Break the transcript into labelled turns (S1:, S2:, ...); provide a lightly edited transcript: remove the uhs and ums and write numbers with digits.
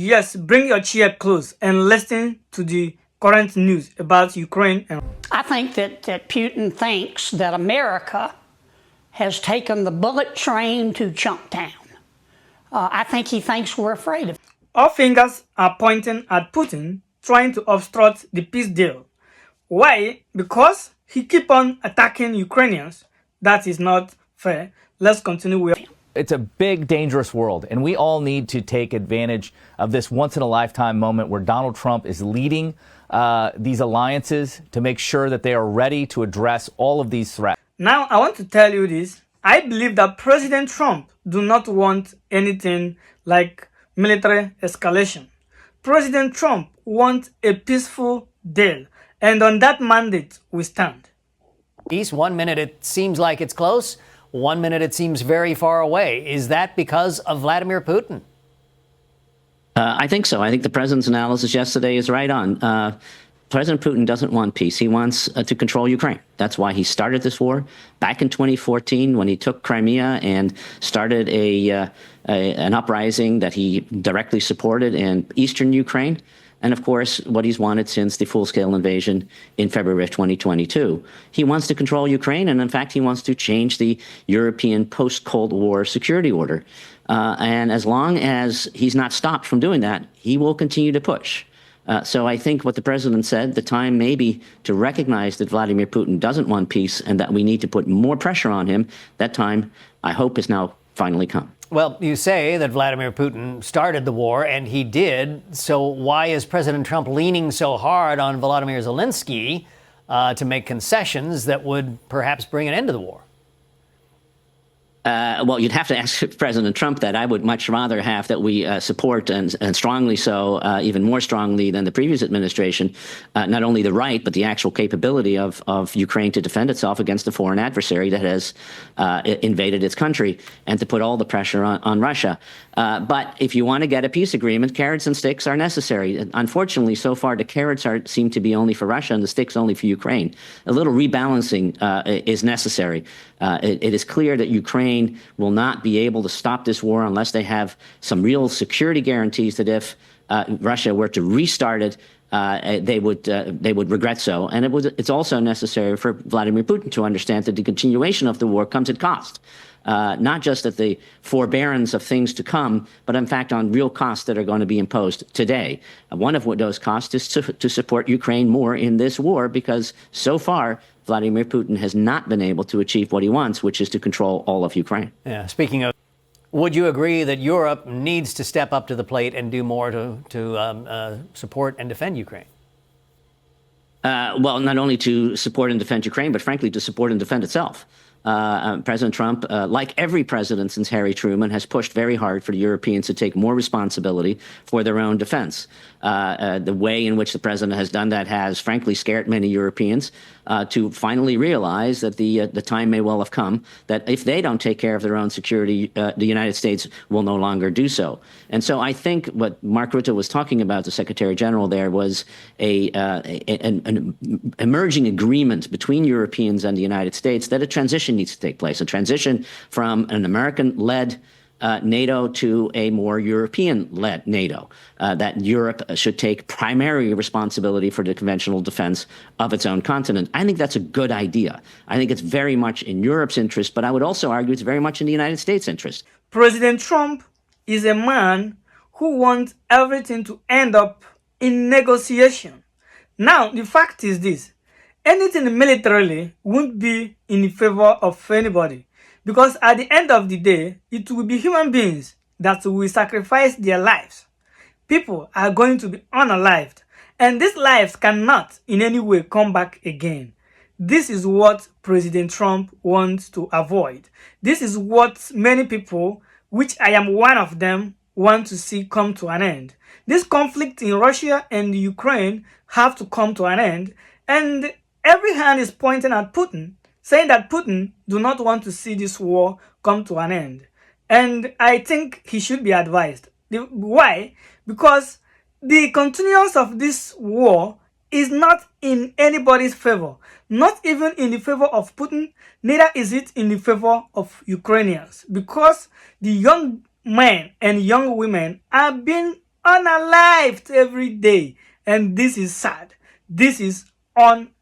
S1: Yes, bring your chair close and listen to the current news about Ukraine.
S2: I think that Putin thinks that America has taken the bullet train to Chunktown. I think he thinks we're afraid of it.
S1: All fingers are pointing at Putin, trying to obstruct the peace deal. Why? Because he keep on attacking Ukrainians. That is not fair. Let's continue with.
S3: It's a big, dangerous world, and we all need to take advantage of this once-in-a-lifetime moment where Donald Trump is leading these alliances to make sure that they are ready to address all of these threats.
S1: Now, I want to tell you this. I believe that President Trump do not want anything like military escalation. President Trump wants a peaceful deal, and on that mandate we stand.
S4: Peace. 1 minute it seems like it's close. 1 minute it seems very far away. Is that because of Vladimir Putin?
S5: I think so. I think the president's analysis yesterday is right on. President Putin doesn't want peace. He wants to control Ukraine. That's why he started this war back in 2014 when he took Crimea and started an uprising that he directly supported in eastern Ukraine. And, of course, what he's wanted since the full-scale invasion in February of 2022. He wants to control Ukraine, and, in fact, he wants to change the European post-Cold War security order. And as long as he's not stopped from doing that, he will continue to push. So I think what the president said, the time may be to recognize that Vladimir Putin doesn't want peace and that we need to put more pressure on him. That time, I hope, has now finally come.
S4: Well, you say that Vladimir Putin started the war, and he did. So why is President Trump leaning so hard on Volodymyr Zelensky to make concessions that would perhaps bring an end to the war?
S5: Well, you'd have to ask President Trump that. I would much rather have that we support, and strongly so, even more strongly than the previous administration, not only the right, but the actual capability of Ukraine to defend itself against a foreign adversary that has invaded its country, and to put all the pressure on Russia. But if you want to get a peace agreement, carrots and sticks are necessary. Unfortunately, so far, the carrots seem to be only for Russia and the sticks only for Ukraine. A little rebalancing is necessary. It is clear that Ukraine will not be able to stop this war unless they have some real security guarantees that if Russia were to restart it, they would regret so. And it's also necessary for Vladimir Putin to understand that the continuation of the war comes at cost. Not just at the forbearance of things to come, but in fact on real costs that are going to be imposed today. One of those costs is to support Ukraine more in this war, because so far Vladimir Putin has not been able to achieve what he wants, which is to control all of Ukraine.
S4: Yeah. Speaking of, would you agree that Europe needs to step up to the plate and do more to support and defend Ukraine?
S5: Well, not only to support and defend Ukraine, but frankly to support and defend itself. President Trump, like every president since Harry Truman, has pushed very hard for the Europeans to take more responsibility for their own defense. The way in which the president has done that has, frankly, scared many Europeans to finally realize that the time may well have come that if they don't take care of their own security, the United States will no longer do so. And so I think what Mark Rutte was talking about, the Secretary General there, was an emerging agreement between Europeans and the United States that a transition needs to take place, a transition from an American-led NATO to a more European-led NATO, that Europe should take primary responsibility for the conventional defense of its own continent. I think that's a good idea. I think it's very much in Europe's interest, but I would also argue it's very much in the United States' interest.
S1: President Trump is a man who wants everything to end up in negotiation. Now, the fact is this. Anything militarily won't be in favor of anybody, because at the end of the day, it will be human beings that will sacrifice their lives. People are going to be unalived, and these lives cannot in any way come back again. This is what President Trump wants to avoid. This is what many people, which I am one of them, want to see come to an end. This conflict in Russia and Ukraine have to come to an end, and every hand is pointing at Putin, saying that Putin do not want to see this war come to an end. And I think he should be advised. Why? Because the continuance of this war is not in anybody's favor. Not even in the favor of Putin, neither is it in the favor of Ukrainians. Because the young men and young women are being unalived every day. And this is sad. This is unacceptable.